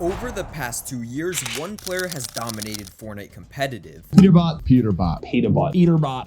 Over the past 2 years, one player has dominated Fortnite competitive. Peterbot.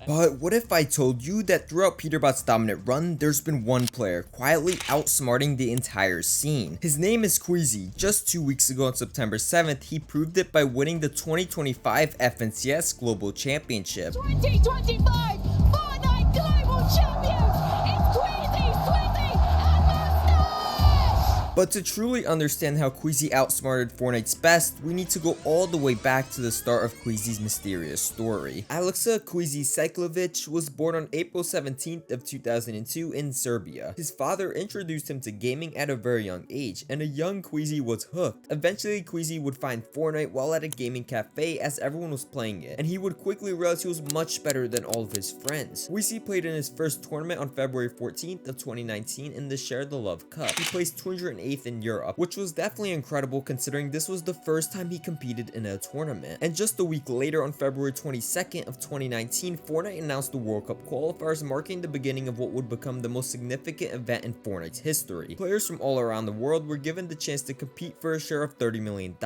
But what if I told you that throughout Peterbot's dominant run, there's been one player quietly outsmarting the entire scene? His name is Queasy. Just 2 weeks ago on September 7th, he proved it by winning the 2025 FNCS Global Championship. 2025 Fortnite Global Champions! It's Queasy, Queasy, and Mustache! But to truly understand how Queasy outsmarted Fortnite's best, we need to go all the way back to the start of Queasy's mysterious story. Alexa Queasy Cyclovich was born on April 17th of 2002 in Serbia. His father introduced him to gaming at a very young age, and a young Queasy was hooked. Eventually, Queasy would find Fortnite while at a gaming cafe as everyone was playing it, and he would quickly realize he was much better than all of his friends. Queasy played in his first tournament on February 14th of 2019 in the Share the Love Cup. He placed 208th in Europe, which was definitely incredible considering this was the first time he competed in a tournament. And just a week later, on February 22nd of 2019, Fortnite announced the World Cup qualifiers, marking the beginning of what would become the most significant event in Fortnite's history. Players from all around the world were given the chance to compete for a share of $30 million,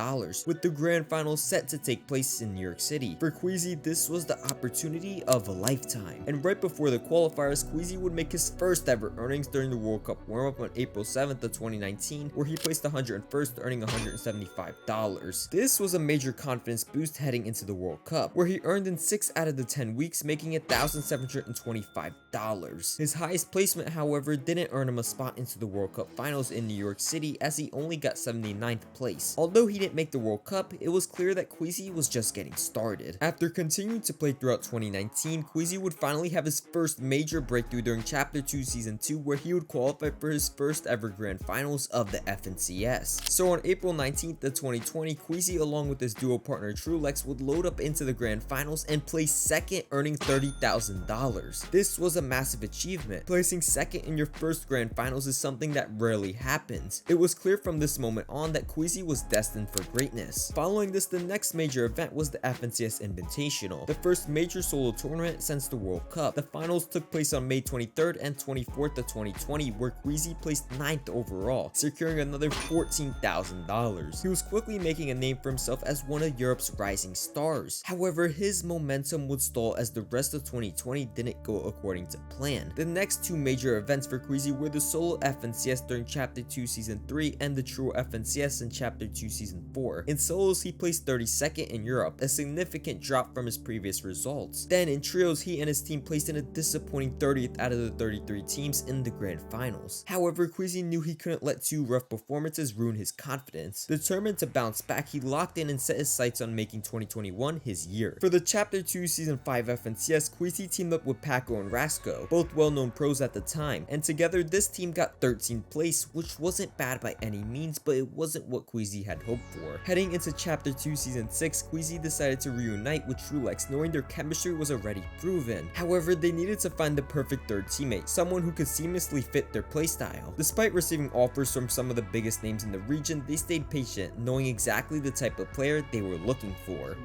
with the grand finals set to take place in New York City. For Queasy, this was the opportunity of a lifetime. And right before the qualifiers, Queasy would make his first ever earnings during the World Cup warm-up on April 7th of 2019, where he placed 101st, earning $175. This was a major confidence boost heading into the World Cup, where he earned in 6 out of the 10 weeks, making $1,725. His highest placement, however, didn't earn him a spot into the World Cup finals in New York City, as he only got 79th place. Although he didn't make the World Cup, it was clear that Queasy was just getting started. After continuing to play throughout 2019, Queasy would finally have his first major breakthrough during Chapter 2 Season 2, where he would qualify for his first ever grand finals of the FNCS. So on April 19th of 2020, Queasy along with his duo partner Trulex would load up into the grand finals and place second, earning $30,000. This was a massive achievement. Placing second in your first grand finals is something that rarely happens. It was clear from this moment on that Queasy was destined for greatness. Following this, the next major event was the FNCS Invitational, the first major solo tournament since the World Cup. The finals took place on May 23rd and 24th of 2020, where Queasy placed 9th overall, securing another $14,000. He was quickly making a name for himself as one of Europe's rising stars. However, his momentum would stall as the rest of 2020 didn't go according to plan. The next two major events for Queasy were the solo FNCS during Chapter 2 Season 3 and the trio FNCS in Chapter 2 Season 4. In solos, he placed 32nd in Europe, a significant drop from his previous results. Then in trios, he and his team placed in a disappointing 30th out of the 33 teams in the grand finals. However, Queasy knew he couldn't let two rough performances ruin his confidence. Determined to bounce back, he locked in and set his sights on making 2021 his year. For the Chapter 2 Season 5 FNCS, Queasy teamed up with Paco and Rasco, both well-known pros at the time, and together this team got 13th place, which wasn't bad by any means, but it wasn't what Queasy had hoped for. Heading into Chapter 2 Season 6, Queasy decided to reunite with Trulex, knowing their chemistry was already proven. However, they needed to find the perfect third teammate, someone who could seamlessly fit their playstyle. Despite receiving offers from some of the biggest names in the region, they stayed patient, knowing exactly the type of player they were looking for.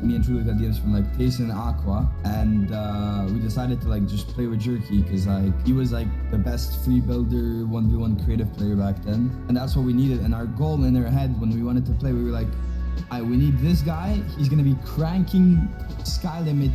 Me and Trulex got DMs from like Jason and Aqua, and we decided to just play with Jerky because he was the best free builder 1v1 creative player back then, and that's what we needed. And our goal in our head when we wanted to play, we were like, we need this guy. He's gonna be cranking sky limit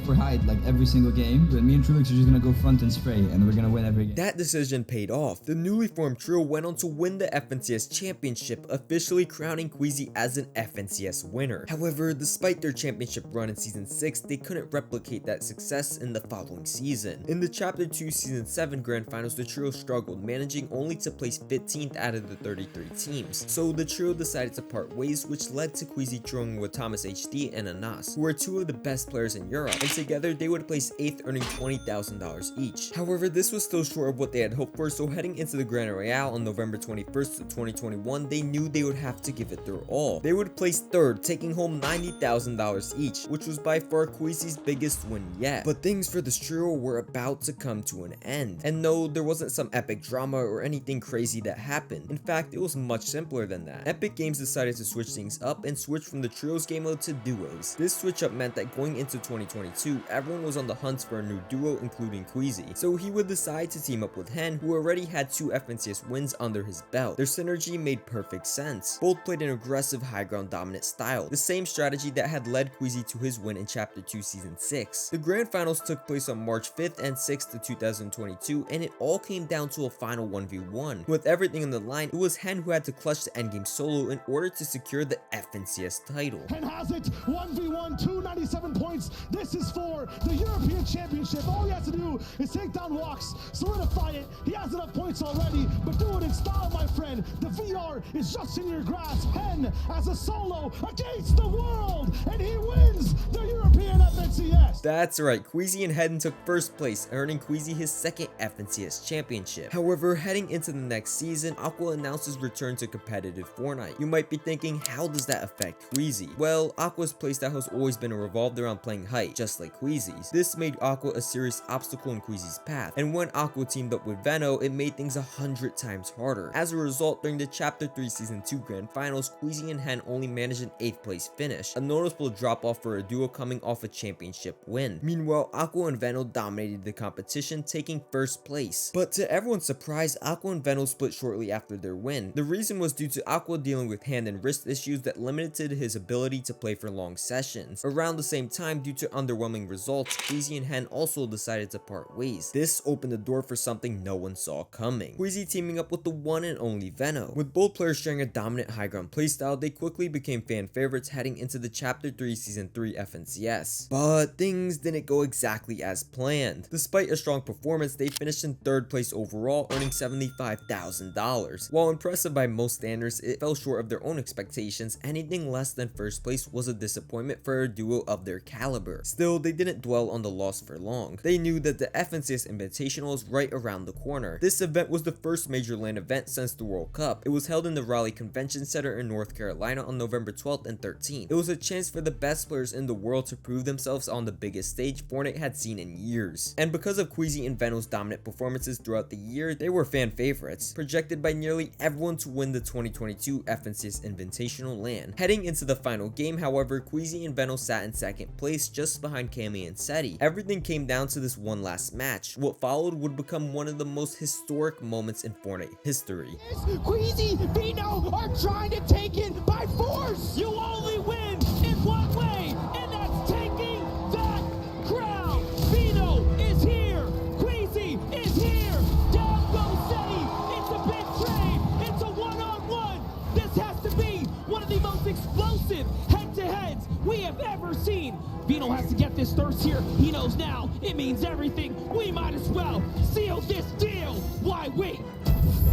for height every single game. But me and Trulex are just gonna go front and spray, and we're gonna win every game. That decision paid off. The newly formed trio went on to win the FNCS championship, officially crowning Queasy as an FNCS winner. However, despite their championship run in Season 6, they couldn't replicate that success in the following season. In the Chapter 2 Season 7 grand finals, the trio struggled, managing only to place 15th out of the 33 teams. So the trio decided to part ways, which led to Queasy trolling with Thomas HD and Anas, who were two of the best players in Europe, and together they would place 8th, earning $20,000 each. However, this was still short of what they had hoped for, so heading into the Grand Royale on November 21st of 2021, they knew they would have to give it their all. They would place 3rd, taking home $90,000 each, which was by far Queasy's biggest win yet. But things for this trio were about to come to an end. And no, there wasn't some epic drama or anything crazy that happened. In fact, it was much simpler than that. Epic Games decided to switch things up and switched from the trios game mode to duos. This switch up meant that going into 2022, everyone was on the hunt for a new duo including Queasy, so he would decide to team up with Hen, who already had 2 FNCS wins under his belt. Their synergy made perfect sense. Both played an aggressive high ground dominant style, the same strategy that had led Queasy to his win in Chapter 2 Season 6. The Grand Finals took place on March 5th and 6th of 2022, and it all came down to a final 1v1. With everything on the line, it was Hen who had to clutch the endgame solo in order to secure the FNCS title. Hen has it, 1v1, 297 points. This is for the European Championship. All he has to do is take down Walks, solidify it. He has enough points already, but do it in style, my friend. The VR is just in your grasp. Hen as a solo against the world, and he wins the European FNCS. That's right, Queasy and Hen took first place, earning Queasy his second FNCS championship. However, heading into the next season, Aqua announced his return to competitive Fortnite. You might be thinking, how does that affect Queasy? Well, Aqua's playstyle has always been revolved around playing height, just like Queasy's. This made Aqua a serious obstacle in Queasy's path, and when Aqua teamed up with Veno, it made things 100 times harder. As a result, during the Chapter 3 Season 2 Grand Finals, Queasy and Hen only managed an 8th place finish, a noticeable drop off for a duo coming off a championship win. Meanwhile, Aqua and Veno dominated the competition, taking first place. But to everyone's surprise, Aqua and Veno split shortly after their win. The reason was due to Aqua dealing with hand and wrist issues that limited his ability to play for long sessions. Around the same time, due to underwhelming results, Queasy and Hen also decided to part ways. This opened the door for something no one saw coming. Queasy teaming up with the one and only Veno. With both players sharing a dominant high ground playstyle, they quickly became fan favorites heading into the Chapter 3 Season 3 FNCS. But things didn't go exactly as planned. Despite a strong performance, they finished in 3rd place overall, earning $75,000. While impressive by most standards, it fell short of their own expectations. Anything less than 1st place was a disappointment for a duo of their caliber. Still, they didn't dwell on the loss for long. They knew that the FNCS Invitational was right around the corner. This event was the first major LAN event since the World Cup. It was held in the Raleigh Convention Center in North Carolina on November 12th and 13th. It was a chance for the best players in the world to prove themselves on the biggest stage Fortnite had seen in years. And because of Queasy and Veno's dominant performances throughout the year, they were fan favorites, projected by nearly everyone to win the 2022 FNCS Invitational LAN. Heading into the final game, however, Queasy and Veno sat in 2nd place just behind Cammy and Seti. Everything came down to this one last match. What followed would become one of the most historic moments in Fortnite history. Queasy, Veno are trying to take it by force. You only win in one way, and that's taking that crown. Veno is here. Queasy is here. Down goes Seti. It's a big trade. It's a one-on-one. This has to be one of the most explosive head-to-heads we have ever seen. Veno has to get this thirst here. He knows now it means everything. We might as well seal this deal. Why wait?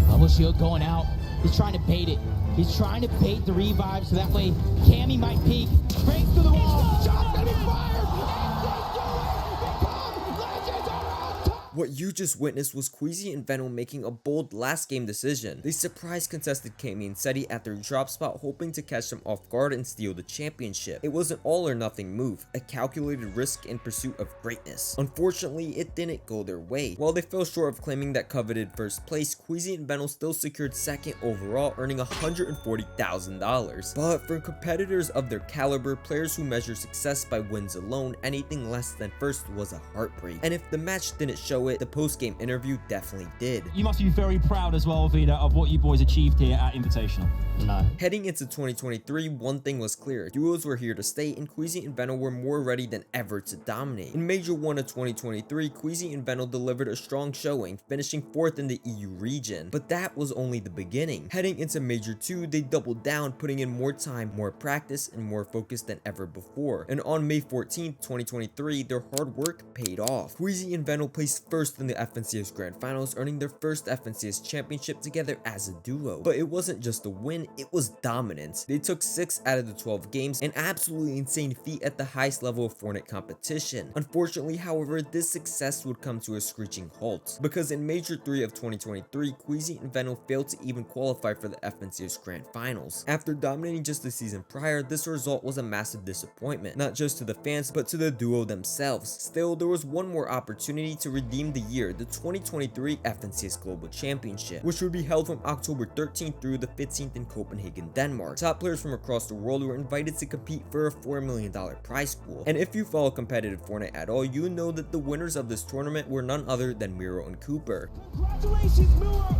Bubble shield going out. He's trying to bait it. He's trying to bait the revive so that way Cammy might peek. Breaks through the wall. Shot and he fired. And they do it. Become legends on top. What you just witnessed was Queasy and Veno making a bold last game decision. They surprise contested Cammy and Seti at their drop spot, hoping to catch them off guard and steal the championship. It was an all or nothing move, a calculated risk in pursuit of greatness. Unfortunately, it didn't go their way. While they fell short of claiming that coveted 1st place, Queasy and Veno still secured 2nd overall, earning $140,000. But for competitors of their caliber, players who measure success by wins alone, anything less than 1st was a heartbreak. And if the match didn't show it, the post-game interview definitely did. You must be very proud as well, Veno, of what you boys achieved here at Invitational. No. Heading into 2023, one thing was clear. Duos were here to stay, and Queasy and Veno were more ready than ever to dominate. In Major 1 of 2023, Queasy and Veno delivered a strong showing, finishing 4th in the EU region. But that was only the beginning. Heading into Major 2, they doubled down, putting in more time, more practice, and more focus than ever before. And on May 14th, 2023, their hard work paid off. Queasy and Veno placed 1st in the FNCS Grand Finals, earning their 1st FNCS championship together as a duo. But it wasn't just a win, it was dominance. They took 6 out of the 12 games, an absolutely insane feat at the highest level of Fortnite competition. Unfortunately, however, this success would come to a screeching halt, because in Major 3 of 2023, Queasy and Veno failed to even qualify for the FNCS Grand Finals. After dominating just the season prior, this result was a massive disappointment, not just to the fans, but to the duo themselves. Still, there was one more opportunity to redeem redeemed the year, the 2023 FNCS Global Championship, which would be held from October 13th through the 15th in Copenhagen, Denmark. Top players from across the world were invited to compete for a $4 million prize pool. And if you follow competitive Fortnite at all, you know that the winners of this tournament were none other than Miro and Cooper. Congratulations, Miro!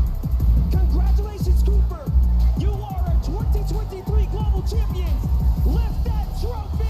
Congratulations, Cooper! You are our 2023 Global Champions! Lift that trophy!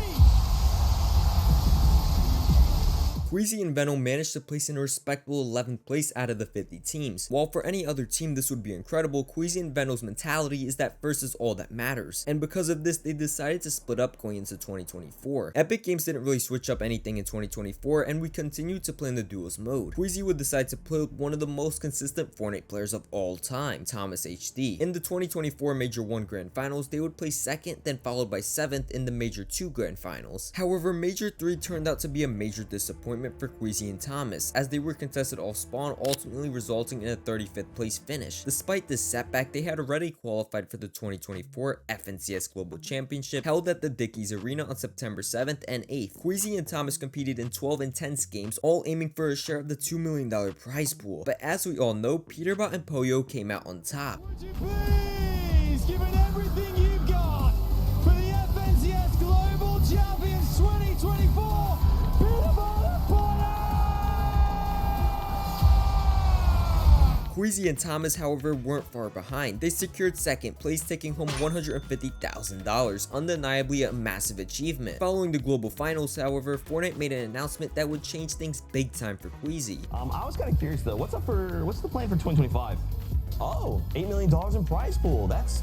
Queasy and Veno managed to place in a respectable 11th place out of the 50 teams. While for any other team this would be incredible, Queasy and Veno's mentality is that first is all that matters. And because of this, they decided to split up going into 2024. Epic Games didn't really switch up anything in 2024, and we continued to play in the duos mode. Queasy would decide to play with one of the most consistent Fortnite players of all time, Thomas HD. In the 2024 Major 1 Grand Finals, they would place 2nd, then followed by 7th in the Major 2 Grand Finals. However, Major 3 turned out to be a major disappointment for Queasy and Thomas, as they were contested off spawn, ultimately resulting in a 35th place finish. Despite this setback, they had already qualified for the 2024 FNCS Global Championship held at the Dickies Arena on September 7th and 8th. Queasy and Thomas competed in 12 intense games, all aiming for a share of the $2 million prize pool. But as we all know, Peterbot and Poyo came out on top. Would you please give it everything you've got for the FNCS Global Champions 2024? Queasy and Thomas, however, weren't far behind. They secured 2nd place, taking home $150,000, undeniably a massive achievement. Following the global finals, however, Fortnite made an announcement that would change things big time for Queasy. I was kind of curious though, what's the plan for 2025? Oh, $8 million in prize pool. That's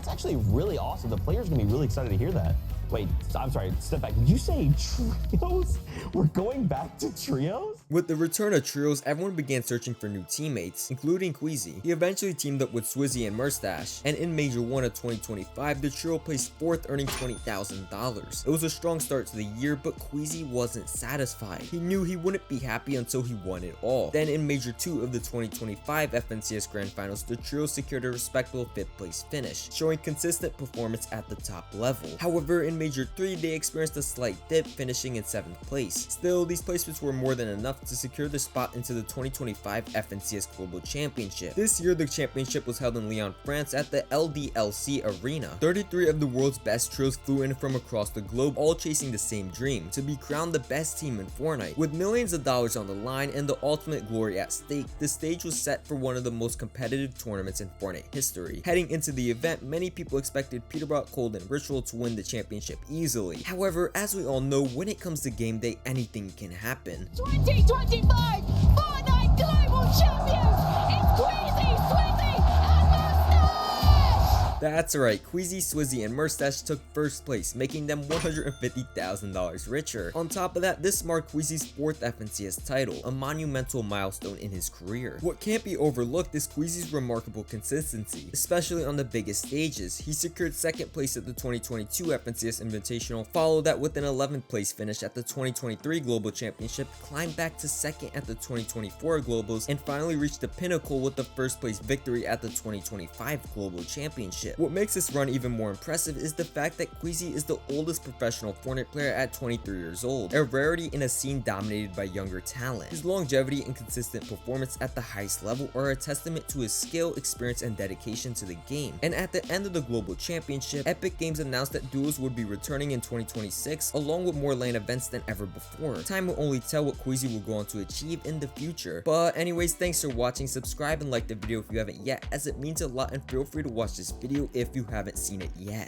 actually really awesome. The players are gonna be really excited to hear that. Wait, I'm sorry, step back. Did you say trios? We're going back to trios? With the return of trios, everyone began searching for new teammates, including Queasy. He eventually teamed up with Swizzy and Murstache, and in Major 1 of 2025, the trio placed 4th, earning $20,000. It was a strong start to the year, but Queasy wasn't satisfied. He knew he wouldn't be happy until he won it all. Then in Major 2 of the 2025 FNCS Grand Finals, the trio secured a respectable 5th place finish, showing consistent performance at the top level. However, in Major 3, they experienced a slight dip, finishing in 7th place. Still, these placements were more than enough to secure their spot into the 2025 FNCS Global Championship. This year, the championship was held in Lyon, France at the LDLC Arena. 33 of the world's best trios flew in from across the globe, all chasing the same dream, to be crowned the best team in Fortnite. With millions of dollars on the line and the ultimate glory at stake, the stage was set for one of the most competitive tournaments in Fortnite history. Heading into the event, many people expected Peterbot, Cold, and Ritual to win the championship easily. However, as we all know, when it comes to game day, anything can happen. 2025 Fortnite Global Champions! It's Queasy, Swizzy, and Murstache! That's right, Queasy, Swizzy, and Murstache took 1st place, making them $150,000 richer. On top of that, this marked Queasy's 4th FNCS title, a monumental milestone in his career. What can't be overlooked is Queasy's remarkable consistency, especially on the biggest stages. He secured 2nd place at the 2022 FNCS Invitational, followed that with an 11th place finish at the 2023 Global Championship, climbed back to 2nd at the 2024 Globals, and finally reached the pinnacle with the 1st place victory at the 2025 Global Championship. What makes this run even more impressive is the fact that Queasy is the oldest professional Fortnite player at 23 years old, a rarity in a scene dominated by younger talent. His longevity and consistent performance at the highest level are a testament to his skill, experience, and dedication to the game. And at the end of the Global Championship, Epic Games announced that duos would be returning in 2026, along with more LAN events than ever before. Time will only tell what Queasy will go on to achieve in the future. But anyways, thanks for watching. Subscribe and like the video if you haven't yet, as it means a lot, and feel free to watch this video if you haven't seen it yet.